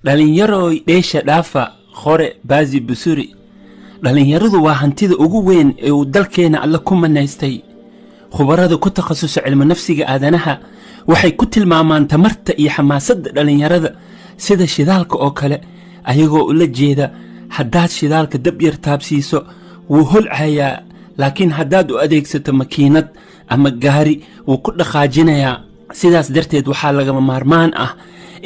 dhalinyaro dheesha dhaafa khore baazi busuri dhalinyaradu waa hantida ugu weyn ee uu dalkeena alla ku manaystay khubarada ku takhasusay cilmi nafsiga aadanaha waxay ku tilmaamaan tamarta iyo xamaasadda dhalinyarada sida shidaalka oo kale ayagoo ula jeeda haddaad shidaalka dab yar taabsiiso wuu holcayaa laakiin haddaad u adeegsato makiinad ama gaari wuu ku dhaqaajinayaa sidaas darteed waxaa lagama maarmaan ah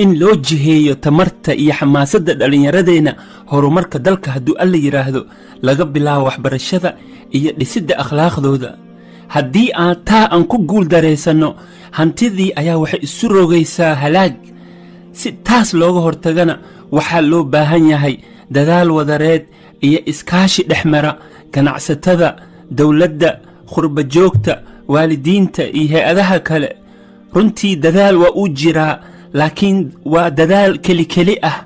in loo jiheeyo tamarta iyo xamaasadda dhallinyaradeenna horumarka dalka hadduu alla yidhaahdo laga bilaabo waxbarashada iyo dhisidda akhlaaqdooda haddii aan taa aan ku guul daraysanno hantidii ayaa waxay isu rogaysaa halaag si taas looga hortagana waxaa loo baahan yahay dadaal wadareed iyo iskaashi dhexmara ganacsatada dowladda khurba joogta waalidiinta iyo hay-adaha kale runtii dadaal waa uu jiraa laakiin waa dadaal keli ah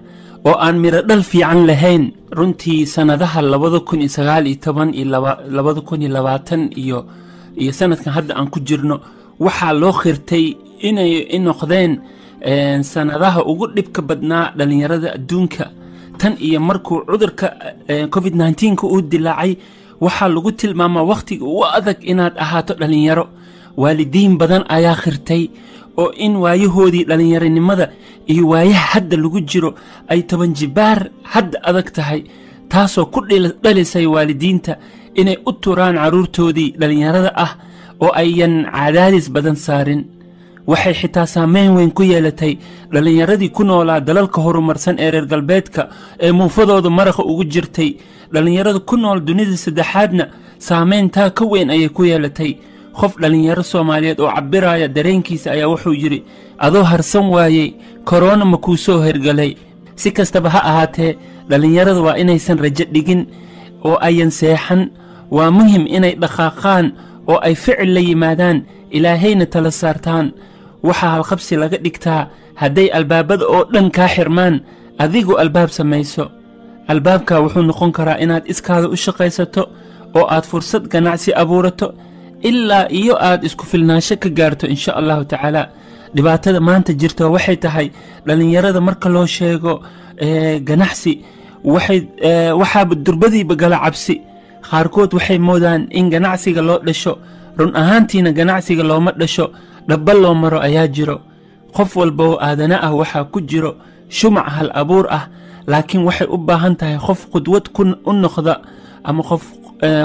oo aan miro dhal fiican lahayn runtii sanadaha 2019 iyo 2020 iyo sanadkan hadda aan ku jirno waxaa loo khirtay inay noqdeen sanadaha ugu dhibka badnaa dhalinyarada adduunka tan iyo markuu cudurka covid-19 uu dilaacay waxaa lagu tilmaamaa wakhtiga ugu adag inaad ahaato dhalinyaro waalidiin badan ayaa khirtay oo in waayahoodii dhalinyaronimada iyo waayaha hadda lagu jiro ay 10 jibaar hadda adag tahay taasoo ku dhalisay waalidiinta inay u turaan caruurtoodii dhalinyarada ah oo ayan cadaadis badan saarin waxay xitaa saameyn weyn ku yeelatay dhalinyaradii ku noolaa dalalka horumarsan ee reer galbeedka ee muufadooda maraqa ugu jirtay dhalinyarada ku nool dunida saddexaadna saameyntaa ka weyn ayay ku yeelatay qof dhalinyaro Soomaaliyeed oo cabiraya dareenkiisa ayaa wuxuu yiri adoo harsan waayay corona ma ku soo hergalay si kastaba ha ahaatee dhalinyaradu waa inaysan rajo dhigin oo ayan seexan waa muhiim inay dhaqaaqaan oo ay ficil la yimaadaan ilaahayna tala saartaan waxaa halqabsi laga dhigtaa hadday albaabada oo dhan kaa xirmaan adigu albaab samayso albaabka wuxuu noqon karaa inaad iskaada u shaqaysato oo aad fursad ganacsi abuurato ilaa iyo aad isku filnaansho ka gaarto insha allahu tacaala dhibaatada maanta jirta waxay tahay dhalinyarada marka loo sheego ganacsi waxaaba durbadiiba gala cabsi qaarkood waxay moodaan in ganacsiga loo dhasho run ahaantiina ganacsiga looma dhasho dhaba loo maro ayaa jiro qof walba oo aadana ah waxaa ku jiro shumac hal abuur ah laakiin waxay u baahan tahay qof qudwad u noqda ama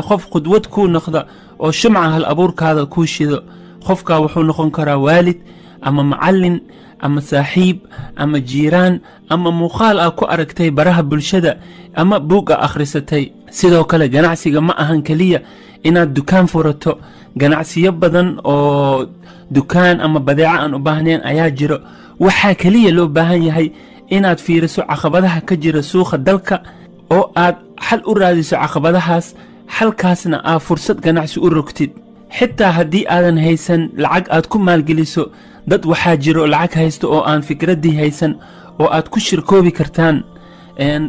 qof qudwad ku noqda oo shumac hal abuurkaada ku shido qofka wuxuu noqon karaa waalid ama macallin ama saaxiib ama jiiraan ama muuqaal ah ku aragtay baraha bulshada ama buug akhrisatay sidoo kale ganacsiga ma ahan kaliya inaad dukaan furato ganacsiyo badan oo dukaan ama badeeco aan u baahnayn ayaa jiro waxaa kaliya loo baahan yahay inaad fiiriso caqabadaha ka jira suuqa dalka oo aad xal u raadiso caqabadahaas xalkaasna aad fursad ganacsi u rogtid xitaa haddii aadan haysan lacag aad ku maalgeliso dad waxaa jiro lacag haysto oo aan fikraddii haysan oo aad ku shirkoobi kartaan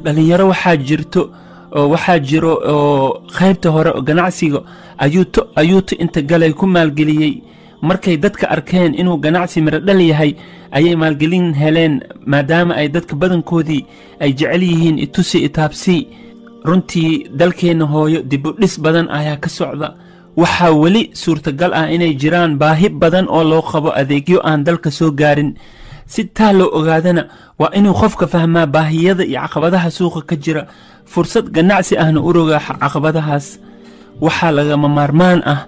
dhalinyaro waxaa jiro oo qaybta hore oo ganacsiga ayuuto inta galay ku maalgeliyey markay dadka arkeen inuu ganacsi miro dhal yahay ayay maalgelin heleen maadaama ay dadka badankoodii ay jecel yihiin itusi itaabsi runtii dalkeenna hooyo dib u dhis badan ayaa ka socda waxaa weli suurtagal ah inay jiraan baahi badan oo loo qabo adeegyo aan dalka soo gaarin si taa loo ogaadana waa inuu qofka fahmaa baahiyada iyo caqabadaha suuqa ka jira fursad ganacsi ahna u rogaa caqabadahaas waxaa lagama maarmaan ah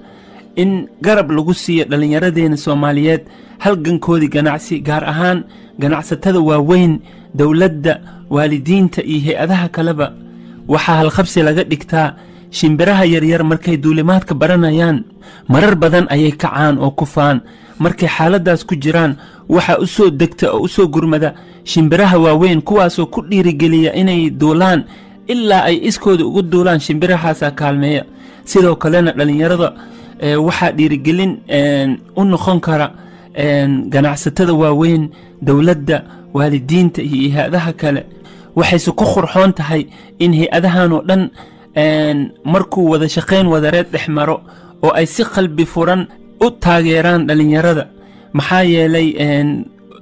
in garab lagu siiyo dhallinyaradeena Soomaaliyeed halgankoodii ganacsi gaar ahaan ganacsatada waaweyn dowladda waalidiinta iyo hay-adaha kaleba waxaa halqabsi laga dhigtaa shimbiraha yaryar markay duulimaadka baranayaan marar badan ayay kacaan oo kufaan markay xaaladaas ku jiraan waxaa u soo degta oo u soo gurmada shimbiraha waaweyn kuwaasoo ku dhiirigeliya inay duulaan ilaa ay iskooda ugu duulaan shimbirahaasaa kaalmeeya sidoo kalena dhalinyarada waxaa dhiirigelin u noqon kara ganacsatada waaweyn dowladda waalidiinta iyo hay-adaha kale waxayse ku qurxoon tahay in hay-adahan oo dhan markuu wada shaqayn wadareed dhex maro oo ay si qalbi furan u taageeraan dhalinyarada maxaa yeelay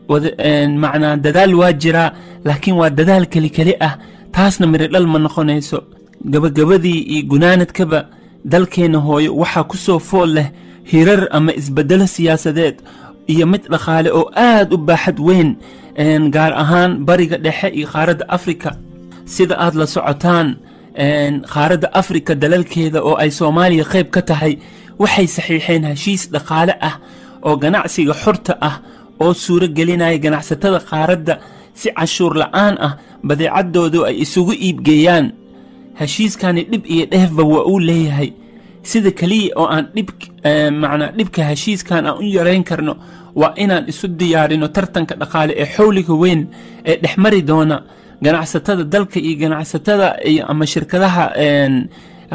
macnaa dadaal waa jiraa laakiin waa dadaal keli ah taasna miri dhal ma noqonayso. gabagabadii iyo gunaanadkaba dalkeenna hooyo waxaa ku soo fool leh hirar ama isbeddelo siyaasadeed iyo mid dhaqaale oo aad u baaxad weyn, gaar ahaan bariga dhexe iyo qaaradda afrika. sida aad la socotaan qaaradda afrika dalalkeeda oo ay soomaaliya qayb ka tahay waxay saxiixeen heshiis dhaqaale ah oo ganacsiga xorta ah oo suuro gelinaya ganacsatada qaaradda si cashuur la'aan ah badeecadoodu ay isugu iibgeeyaan. heshiiskani dhib iyo dheefba waa uu leeyahay. sida keliya oo aan dhibka heshiiskan aan u yarayn karno waa inaan isu diyaarino tartanka dhaqaale ee xawliga weyn ee dhexmari doona ganacsatada dalka iyo ganacsatada ama shirkadaha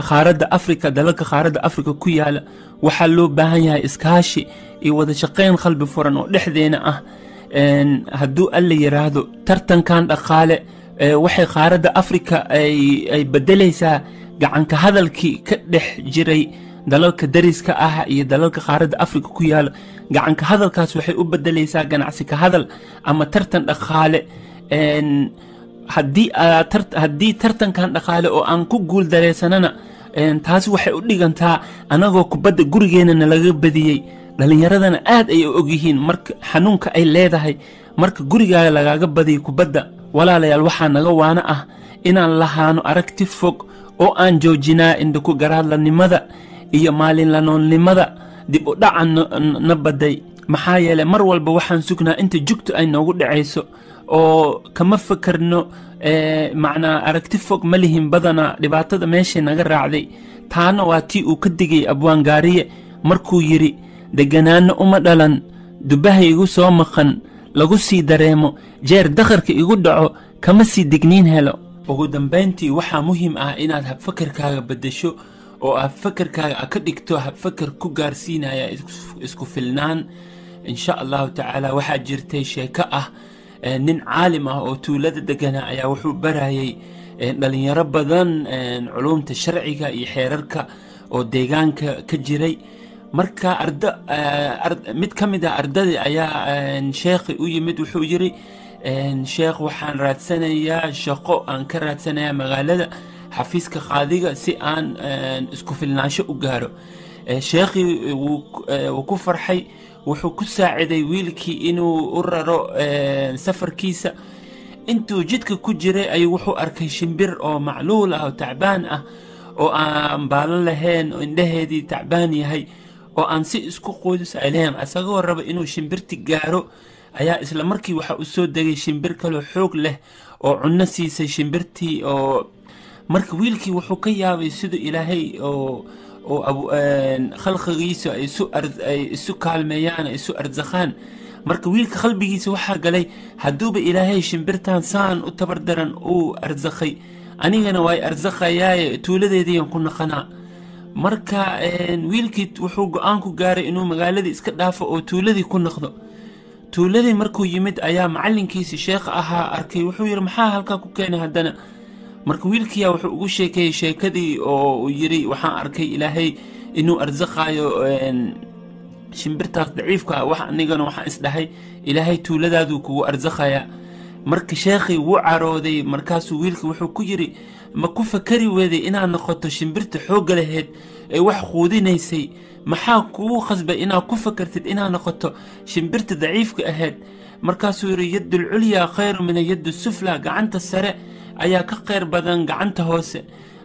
qaaradda afrika. dalalka qaaradda afrika ku yaala waxaa loo baahan yahay iskaashi iyo wada shaqayn qalbi furan oo dhexdeena ah. hadduu alla yiraahdo tartankan dhaqaale waxay qaaradda afrika ay bedelaysaa gacanka hadalkii ka dhex jiray dalalka dariska ah iyo dalalka qaaradda afrika ku yaala. gacanka hadalkaas waxay u bedelaysaa ganacsi ka hadal ama tartan dhaqaale. haddii tartankan dhaqaale oo aan ku guul dareysanana taasi waxay u dhigantaa anagoo kubadda gurigeenana laga badiyey. dhallinyaradana aad ay u ogyihiin marka xanuunka ay leedahay marka gurigaaga lagaaga badiyo kubadda. walaalayaal waxaa naga waana ah inaan lahaano aragti fog oo aan joojinaa indhaku garaadlanimada iyo maalinlanoolnimada dib u dhaca na baday. maxaa yeelay mar walba waxaan sugnaa inta jugtu ay noogu dhacayso oo kama fakarno macnaa aragti fog ma lihin badanaa dhibaatada meeshay naga raacday. taana waa tii uu ka digay abwaangaariye markuu yidhi deganaanno uma dhalan dubaha igu soo maqan lagu sii dareemo jeer dakharka igu dhaco kama sii digniin helo. ugu dambayntii waxaa muhiim ah inaad habfakarkaaga beddesho oo aad fakarkaaga ka dhigto habfakar ku gaarsiinaya isku filnaan. insha allahu tacaala waxaa jirtay sheeko ah nin caalim ah oo tuulada degana ayaa wuxuu barayay dhalinyaro badan culumta sharciga iyo xeerarka oo deegaanka ka jiray. marka mid ka mid ah ardadii ayaa sheekhi u yimid wuxuu yidhi sheekh waxaan raadsanayaa shaqo aan ka raadsanayaa magaalada xafiiska qaadiga si aan isku filnaansho u gaaro. sheekhii wuu ku farxay wuxuu ku saaciday wiilkii inuu u raro safarkiisa. intuu jidka ku jiray ayuu wuxuu arkay shimbir oo macluul ah oo tacbaan ah oo aan baalo lahayn oo indhaheedii tacbaan yahay oo aan si isku qoodis ay lahayn. isagoo raba inuu shimbirti gaaro ayaa isla markii waxa uu soo degay shimbir kaloo xoog leh oo cunno siisay shimbirtii. oo marka wiilkii wuxuu ka yaabay sida ilaahay khalqigiisa ay isu kaalmeeyaan ay isu arsaqaan. marka wiilka qalbigiisa waxaa galay hadduuba ilaahay shimbirtan saan u tabardaran uu arsaqay anigana way arsaqayaaye tuuladeediian ku naqanaa. marka wiilkii wuxuu go-aan ku gaaray inuu magaaladii iska dhaafo oo tuuladii ku noqdo. tuuladii markuu yimid ayaa macallinkiisi sheekha ahaa arkay wuxuu yidhi maxaa halkaa ku keenay haddana. marka wiilkiyaa wuxuu ugu sheekeeyey sheekadii oo uu yidhi waxaan arkay ilaahay inuu arsaqaayo shimbirtaas daciifka ah wax anigana waxaan isdhahay ilaahay tuuladaaduu kugu arsaqayaa. marka sheekhii wuu carooday markaasuu wiilkii wuxuu ku yidhi ma ku fakari weeday inaad noqoto shimbirta xoogga laheyd ee wax quudinaysay maxaa kugu khasbay inaad ku fakartid inaad noqoto shimbirta daciifka ahayd. markaasuu yidhi yaddul culyaa khayru min yaddu sufla gacanta sare ayaa ka khayr badan gacanta hoose.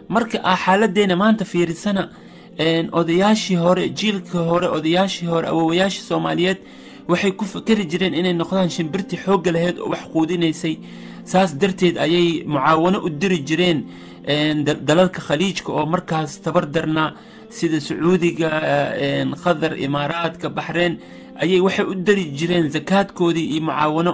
marka xaaladdeena maanta fiirisana odayaashii hore jiilka hore odayaashii hore awowayaashii soomaaliyeed waxay ku fakari jireen inay noqdaan shimbirtii xoogga laheyd oo wax quudinaysay. saas darteed ayay mucaawano u diri jireen dalalka khaliijka oo markaas tabardarnaa sida sacuudiga qatar imaaraadka baxreen ayay waxay u diri jireen zakaadkoodii iyo mucaawano.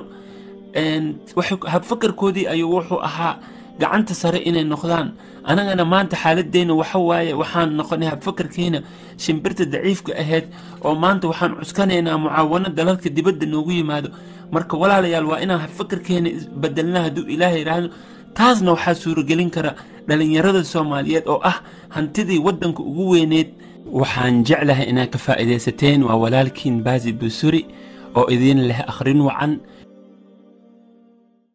habfakarkoodii ayuu wuxuu ahaa gacanta sare inay noqdaan. anagana maanta xaaladdeena waxa waaye waxaan noqonay habfakarkeena shimbirta daciifka ahayd oo maanta waxaan cuskanaynaa mucaawano dalalka dibadda noogu yimaado. marka walaalayaal waa inaan habfakarkeena bedelnaa hadduu ilaahay yidhaahdo. taasna waxaa suuragelin kara dhalinyarada soomaaliyeed oo ah hantidii waddanka ugu weyneed. waxaan jeclahay inaad ka faa'iidaysateen waa walaalkiin Baazi Buusuri oo idin leh akhrin wacan.